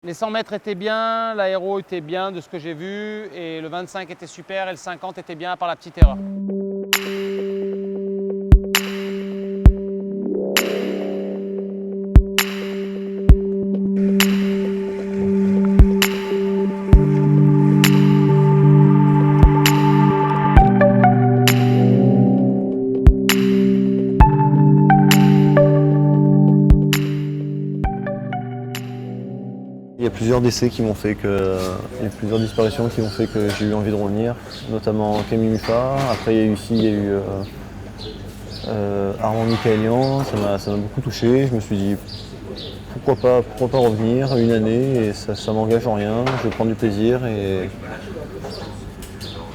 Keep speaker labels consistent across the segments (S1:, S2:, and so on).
S1: Les 100 mètres étaient bien, l'aéro était bien de ce que j'ai vu, et le 25 était super et le 50 était bien à part la petite erreur.
S2: Il y a plusieurs décès qui m'ont fait que, il y a plusieurs disparitions qui ont fait que j'ai eu envie de revenir, notamment Camille Muffat. Après il y a eu Armand Michaelian, ça m'a beaucoup touché. Je me suis dit pourquoi pas revenir une année et ça m'engage en rien, je vais prendre du plaisir et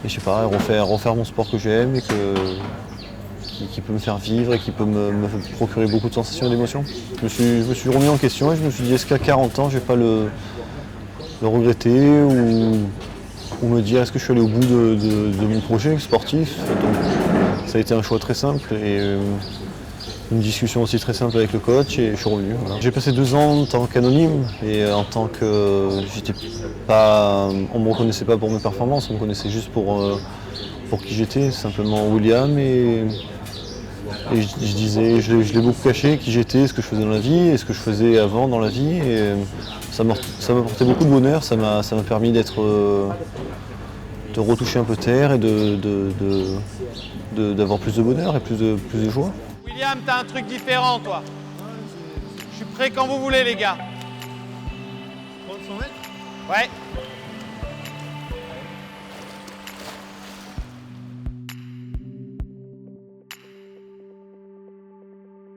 S2: je sais pas, refaire mon sport que j'aime et qui peut me faire vivre et qui peut me procurer beaucoup de sensations et d'émotions. Je me suis remis en question et je me suis dit est-ce qu'à 40 ans je vais pas le regretter ou me dire est-ce que je suis allé au bout de mon projet sportif. Donc, ça a été un choix très simple et une discussion aussi très simple avec le coach et je suis revenu. Voilà. J'ai passé 2 ans en tant qu'anonyme et en tant que on ne me reconnaissait pas pour mes performances, on me connaissait juste pour qui j'étais, simplement William et je l'ai beaucoup caché, qui j'étais, ce que je faisais dans la vie et ce que je faisais avant dans la vie. Et ça m'a apporté beaucoup de bonheur, ça m'a permis de retoucher un peu terre et d'avoir plus de bonheur et plus de joie.
S1: William, t'as un truc différent, toi. Je suis prêt quand vous voulez, les gars.
S3: 100 mètres ?
S1: Ouais.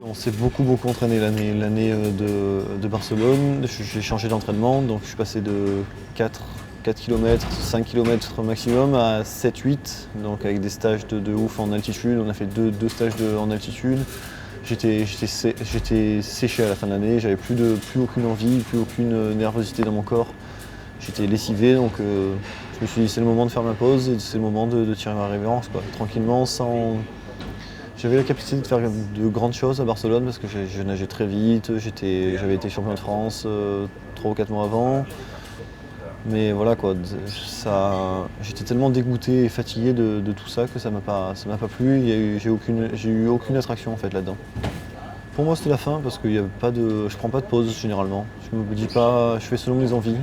S2: On s'est beaucoup entraîné l'année de Barcelone. J'ai changé d'entraînement, donc je suis passé de 4 km, 5 km maximum à 7-8, donc avec des stages de ouf en altitude. On a fait deux stages en altitude. J'étais séché à la fin de l'année, j'avais plus aucune envie, plus aucune nervosité dans mon corps. J'étais lessivé, donc je me suis dit c'est le moment de faire ma pause et c'est le moment de tirer ma révérence, quoi. Tranquillement, sans... J'avais la capacité de faire de grandes choses à Barcelone parce que je nageais très vite, j'avais été champion de France 3 ou 4 mois avant. Mais voilà quoi, j'étais tellement dégoûté et fatigué de tout ça que ça m'a pas plu. J'ai eu aucune attraction en fait là-dedans. Pour moi c'était la fin parce que je prends pas de pause généralement. Je me dis pas, je fais selon mes envies.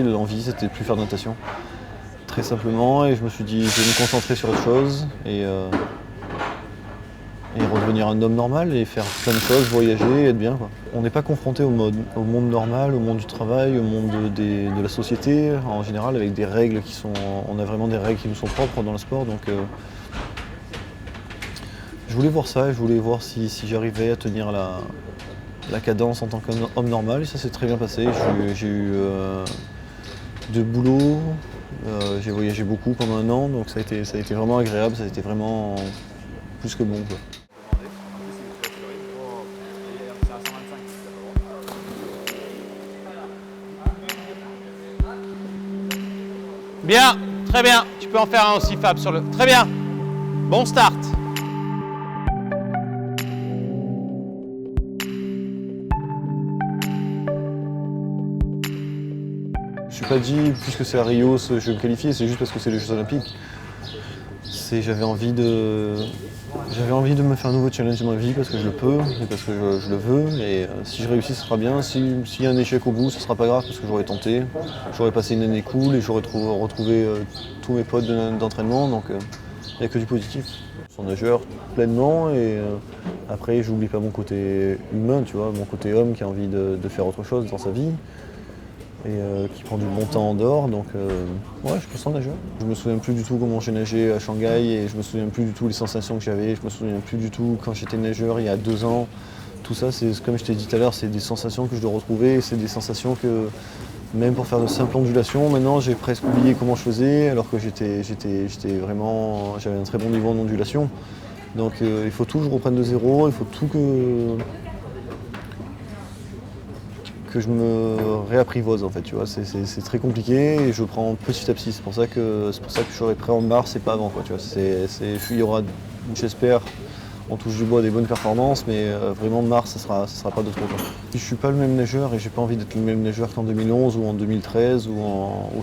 S2: L'envie c'était de plus faire de natation. Très simplement et je me suis dit je vais me concentrer sur autre chose et redevenir un homme normal et faire plein de choses, voyager et être bien, quoi. On n'est pas confronté au monde normal, au monde du travail, au monde de la société en général avec des règles on a vraiment des règles qui nous sont propres dans le sport, donc je voulais voir ça et je voulais voir si j'arrivais à tenir la cadence en tant qu'homme normal et ça s'est très bien passé. J'ai eu de boulot, j'ai voyagé beaucoup pendant 1 an, donc ça a été vraiment agréable, ça a été vraiment plus que bon, quoi.
S1: Bien, très bien. Tu peux en faire un aussi, Fab, sur le... Très bien. Bon start.
S2: Je ne suis pas dit, puisque c'est à Rio, je vais me qualifier, c'est juste parce que c'est les Jeux Olympiques. J'avais envie de me faire un nouveau challenge dans ma vie parce que je le peux et parce que je le veux. Et si je réussis, ce sera bien. S'il y a un échec au bout, ce ne sera pas grave parce que j'aurais tenté. J'aurais passé une année cool et j'aurais retrouvé tous mes potes d'entraînement. Donc il n'y a que du positif. Je suis nageur pleinement et après, j'oublie pas mon côté humain, tu vois, mon côté homme qui a envie de faire autre chose dans sa vie. Et qui prend du bon temps en dehors, donc ouais, je me sens nageur. Je me souviens plus du tout comment j'ai nagé à Shanghai et je me souviens plus du tout les sensations que j'avais, je me souviens plus du tout quand j'étais nageur il y a 2 ans. Tout ça, c'est comme je t'ai dit tout à l'heure, c'est des sensations que je dois retrouver, et c'est des sensations que même pour faire de simples ondulations, maintenant j'ai presque oublié comment je faisais alors que j'avais un très bon niveau en ondulation. Donc il faut tout que je reprenne de zéro, il faut tout que je me réapprivoise en fait, tu vois, c'est très compliqué et je prends petit à petit, c'est pour ça que je serai prêt en mars et pas avant, quoi, tu vois, il y aura, j'espère, on touche du bois des bonnes performances, mais vraiment mars, ça sera pas de trop. Je suis pas le même nageur et j'ai pas envie d'être le même nageur qu'en 2011 ou en 2013 ou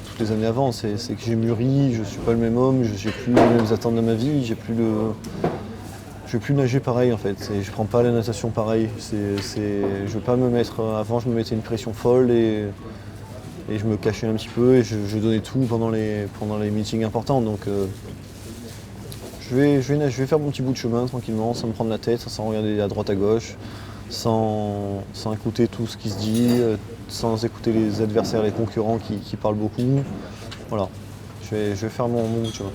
S2: toutes les années avant. C'est que j'ai mûri, je suis pas le même homme, j'ai plus les mêmes attentes de ma vie, je vais plus nager pareil en fait. Je prends pas la natation pareil. Je veux pas me mettre. Avant, je me mettais une pression folle et je me cachais un petit peu et je donnais tout pendant les meetings importants. Donc je vais faire mon petit bout de chemin tranquillement, sans me prendre la tête, sans regarder à droite à gauche, sans écouter tout ce qui se dit, sans écouter les adversaires, les concurrents qui parlent beaucoup. Voilà, je vais faire mon bout de chemin.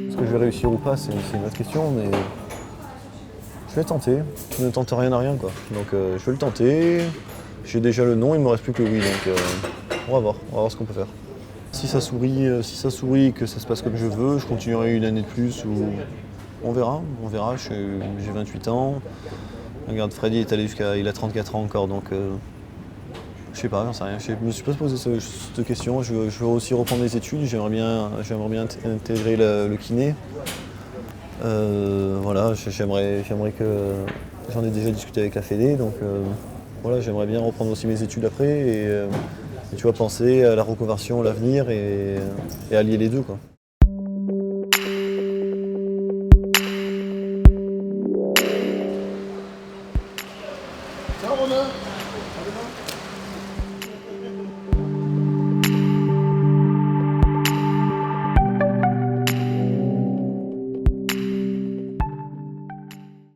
S2: Est-ce que je vais réussir ou pas, c'est une autre question, mais je vais tenter. Je ne tente rien à rien, quoi. Donc je vais le tenter. J'ai déjà le non, il ne me reste plus que le oui, donc on va voir ce qu'on peut faire. Si ça sourit, que ça se passe comme je veux, je continuerai une année de plus ou on verra. J'ai 28 ans. Regarde, Freddy est allé il a 34 ans encore, donc je sais pas, j'en sais rien. Je me suis pas posé cette question. Je veux aussi reprendre les études. J'aimerais bien intégrer le kiné. Voilà, j'aimerais que j'en ai déjà discuté avec la Fédé, donc voilà, j'aimerais bien reprendre aussi mes études après et tu vois, penser à la reconversion, à l'avenir et allier les deux, quoi.
S3: Ciao Romain.